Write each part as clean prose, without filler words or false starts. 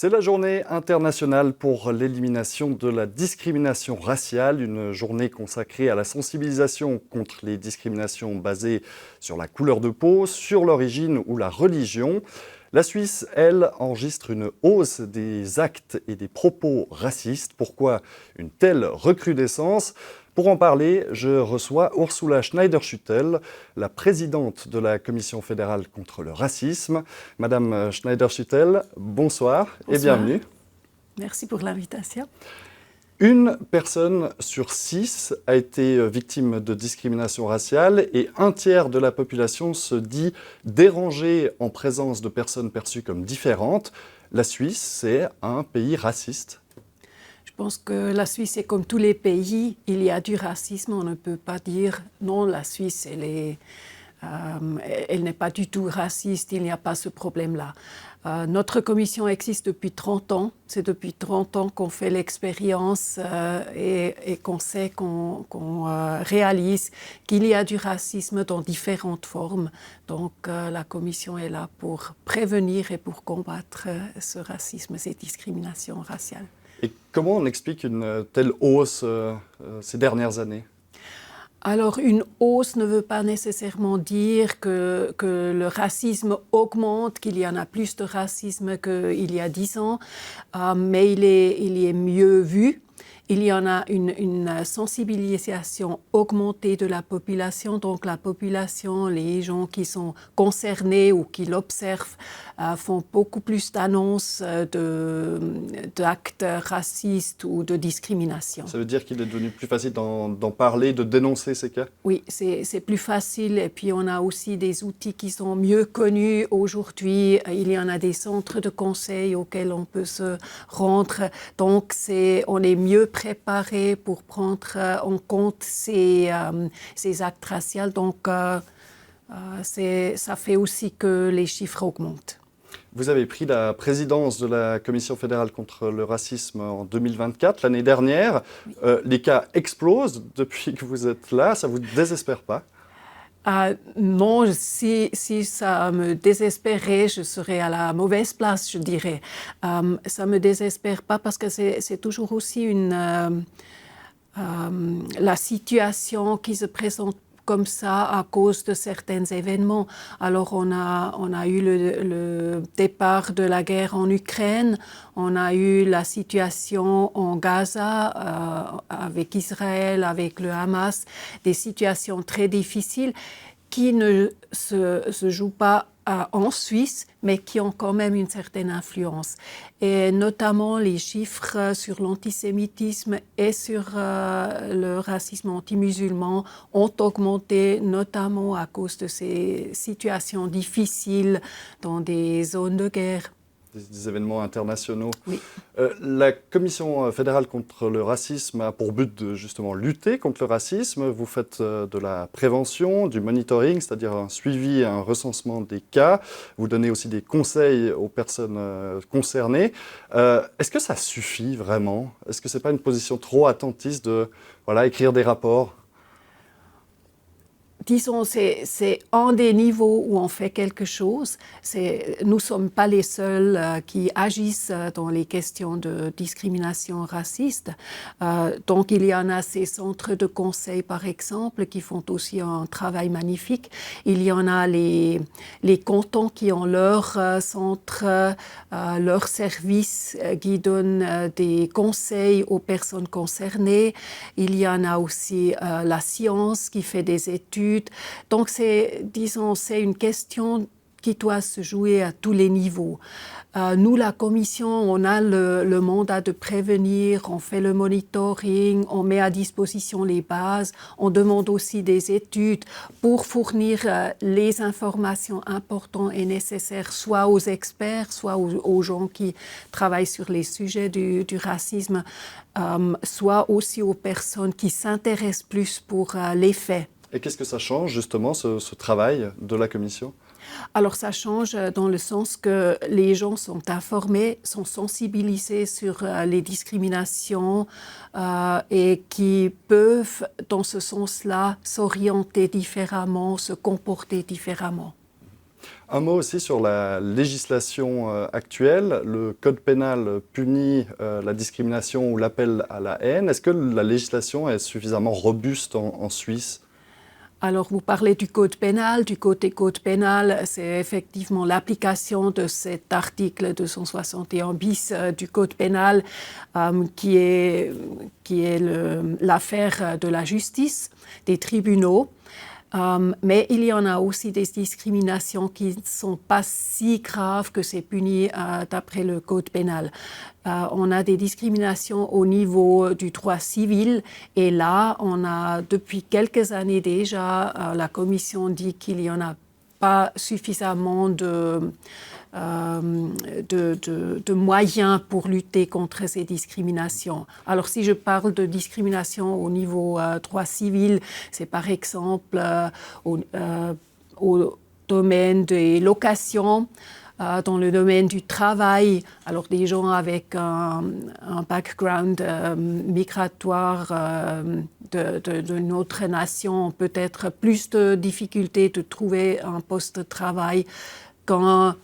C'est la journée internationale pour l'élimination de la discrimination raciale, une journée consacrée à la sensibilisation contre les discriminations basées sur la couleur de peau, sur l'origine ou la religion. La Suisse, elle, enregistre une hausse des actes et des propos racistes. Pourquoi une telle recrudescence ? Pour en parler, je reçois Ursula Schneider-Schüttel, la présidente de la Commission fédérale contre le racisme. Madame Schneider-Schüttel, bonsoir et bienvenue. Merci pour l'invitation. Une personne sur 6 a été victime de discrimination raciale et un tiers de la population se dit dérangée en présence de personnes perçues comme différentes. La Suisse, c'est un pays raciste. Je pense que la Suisse est comme tous les pays, il y a du racisme. On ne peut pas dire non, la Suisse, elle n'est pas du tout raciste, il n'y a pas ce problème-là. Notre commission existe depuis 30 ans. C'est depuis 30 ans qu'on fait l'expérience et qu'on sait, qu'on réalise qu'il y a du racisme dans différentes formes. Donc la commission est là pour prévenir et pour combattre ce racisme, ces discriminations raciales. Et comment on explique une telle hausse ces dernières années ? Alors, une hausse ne veut pas nécessairement dire que le racisme augmente, qu'il y en a plus de racisme qu'il y a 10 ans, mais il est mieux vu. Il y en a une sensibilisation augmentée de la population. Donc la population, les gens qui sont concernés ou qui l'observent font beaucoup plus d'annonces d'actes racistes ou de discrimination. Ça veut dire qu'il est devenu plus facile d'en parler, de dénoncer ces cas ? Oui, c'est plus facile. Et puis on a aussi des outils qui sont mieux connus aujourd'hui. Il y en a des centres de conseil auxquels on peut se rendre. Donc on est mieux préparé pour prendre en compte ces actes raciaux. Donc ça fait aussi que les chiffres augmentent. Vous avez pris la présidence de la Commission fédérale contre le racisme en 2024, l'année dernière. Oui. Les cas explosent depuis que vous êtes là. Ça ne vous désespère pas ? Non, si ça me désespérait, je serais à la mauvaise place, je dirais. Ça ne me désespère pas parce que c'est toujours aussi la situation qui se présente comme ça à cause de certains événements. Alors on a eu le départ de la guerre en Ukraine, on a eu la situation en Gaza avec Israël, avec le Hamas, des situations très difficiles qui ne se jouent pas en Suisse, mais qui ont quand même une certaine influence. Et notamment les chiffres sur l'antisémitisme et sur le racisme anti-musulman ont augmenté, notamment à cause de ces situations difficiles dans des zones de guerre. Des événements internationaux. Oui. La Commission fédérale contre le racisme a pour but de justement lutter contre le racisme. Vous faites de la prévention, du monitoring, c'est-à-dire un suivi, un recensement des cas. Vous donnez aussi des conseils aux personnes concernées. Est-ce que ça suffit vraiment ? Est-ce que ce n'est pas une position trop attentiste de écrire des rapports ? Disons, c'est un des niveaux où on fait quelque chose. Nous ne sommes pas les seuls qui agissent dans les questions de discrimination raciste. Donc, il y en a ces centres de conseil, par exemple, qui font aussi un travail magnifique. Il y en a les cantons qui ont leur centre, leur service qui donnent des conseils aux personnes concernées. Il y en a aussi la science qui fait des études. Donc, c'est une question qui doit se jouer à tous les niveaux. Nous, la Commission, on a le mandat de prévenir, on fait le monitoring, on met à disposition les bases, on demande aussi des études pour fournir les informations importantes et nécessaires, soit aux experts, soit aux gens qui travaillent sur les sujets du racisme, soit aussi aux personnes qui s'intéressent plus pour les faits. Et qu'est-ce que ça change, justement, ce travail de la Commission ? Alors, ça change dans le sens que les gens sont informés, sont sensibilisés sur les discriminations et qui peuvent, dans ce sens-là, s'orienter différemment, se comporter différemment. Un mot aussi sur la législation actuelle. Le code pénal punit la discrimination ou l'appel à la haine. Est-ce que la législation est suffisamment robuste en Suisse? Alors, vous parlez du code pénal. Du côté code pénal, c'est effectivement l'application de cet article 261 bis du code pénal qui est l'affaire de la justice, des tribunaux. Mais il y en a aussi des discriminations qui ne sont pas si graves que c'est puni d'après le code pénal. On a des discriminations au niveau du droit civil et là, on a depuis quelques années déjà, la Commission dit qu'il n'y en a pas suffisamment de moyens pour lutter contre ces discriminations. Alors si je parle de discrimination au niveau droit civil, c'est par exemple au domaine des locations, dans le domaine du travail, alors des gens avec un background migratoire de notre nation ont peut-être plus de difficultés de trouver un poste de travail qu'un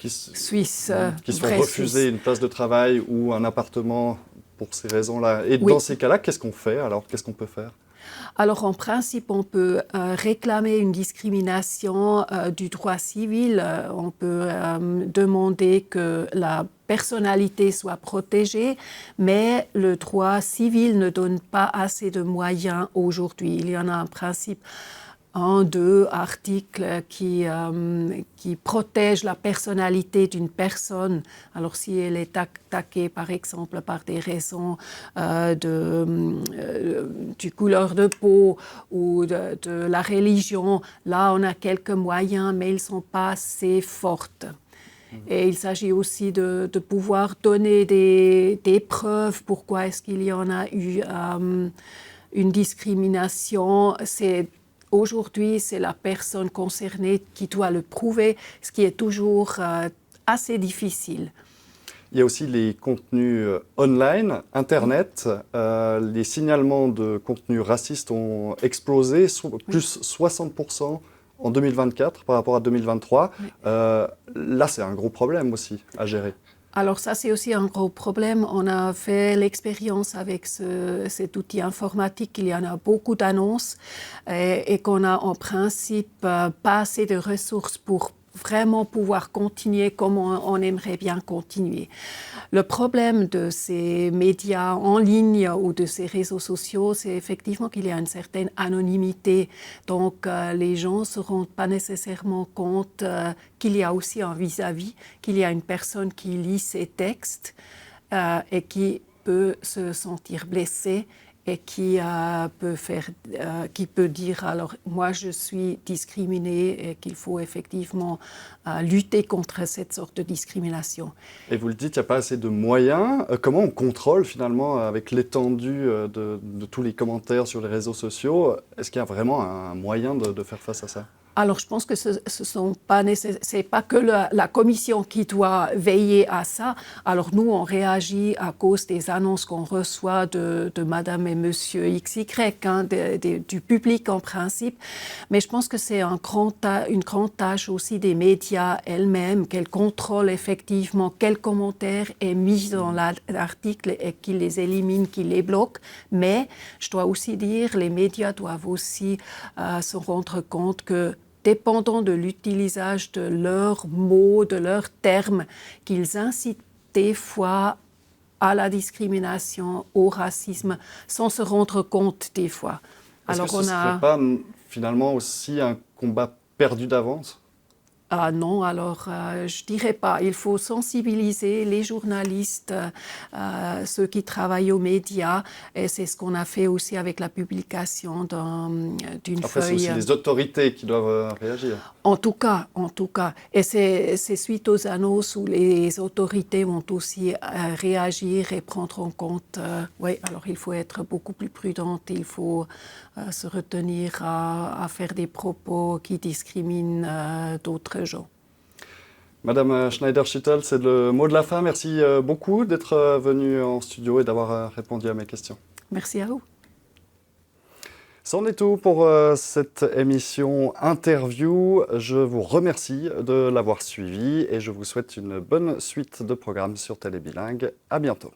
Suisse. Qui se font refuser une place de travail ou un appartement pour ces raisons-là. Et Oui. dans ces cas-là, qu'est-ce qu'on fait alors? Qu'est-ce qu'on peut faire? Alors, en principe, on peut réclamer une discrimination du droit civil. On peut demander que la personnalité soit protégée, mais le droit civil ne donne pas assez de moyens aujourd'hui. Il y en a un principe, deux articles qui protègent la personnalité d'une personne. Alors si elle est attaquée par exemple par des raisons du couleur de peau ou de la religion, là on a quelques moyens mais ils ne sont pas assez forts. Et il s'agit aussi de pouvoir donner des preuves pourquoi est-ce qu'il y en a eu une discrimination. Aujourd'hui, c'est la personne concernée qui doit le prouver, ce qui est toujours assez difficile. Il y a aussi les contenus online, Internet. Les signalements de contenus racistes ont explosé, plus 60% en 2024 par rapport à 2023. Oui. Là, c'est un gros problème aussi à gérer. Alors ça, c'est aussi un gros problème. On a fait l'expérience avec cet outil informatique. Il y en a beaucoup d'annonces et qu'on a en principe pas assez de ressources pour vraiment pouvoir continuer comme on aimerait bien continuer. Le problème de ces médias en ligne ou de ces réseaux sociaux, c'est effectivement qu'il y a une certaine anonymité. Donc les gens ne se rendent pas nécessairement compte qu'il y a aussi un vis-à-vis, qu'il y a une personne qui lit ces textes et qui peut se sentir blessée et qui peut dire alors moi je suis discriminée et qu'il faut effectivement lutter contre cette sorte de discrimination. Et vous le dites, il n'y a pas assez de moyens. Comment on contrôle finalement avec l'étendue de tous les commentaires sur les réseaux sociaux? Est-ce qu'il y a vraiment un moyen de faire face à ça? Alors, je pense que c'est pas que la commission qui doit veiller à ça. Alors, nous, on réagit à cause des annonces qu'on reçoit de Madame et Monsieur XY, du public en principe. Mais je pense que c'est une grande tâche aussi des médias elles-mêmes, qu'elles contrôlent effectivement quel commentaire est mis dans l'article et qu'ils les éliminent, qu'ils les bloquent. Mais, je dois aussi dire, les médias doivent aussi se rendre compte que dépendant de l'utilisation de leurs mots, de leurs termes, qu'ils incitent des fois à la discrimination, au racisme, sans se rendre compte des fois. Est-ce que ce ne serait pas finalement aussi un combat perdu d'avance? Ah non, alors je dirais pas. Il faut sensibiliser les journalistes, ceux qui travaillent aux médias, et c'est ce qu'on a fait aussi avec la publication d'une feuille. Après, c'est aussi les autorités qui doivent réagir. En tout cas. Et c'est suite aux annonces où les autorités vont aussi réagir et prendre en compte. Oui, alors il faut être beaucoup plus prudente. Il faut se retenir à faire des propos qui discriminent d'autres gens. Madame Schneider-Schüttel, c'est le mot de la fin. Merci beaucoup d'être venue en studio et d'avoir répondu à mes questions. Merci à vous. C'en est tout pour cette émission interview. Je vous remercie de l'avoir suivi et je vous souhaite une bonne suite de programmes sur Télé Bilingue. À bientôt.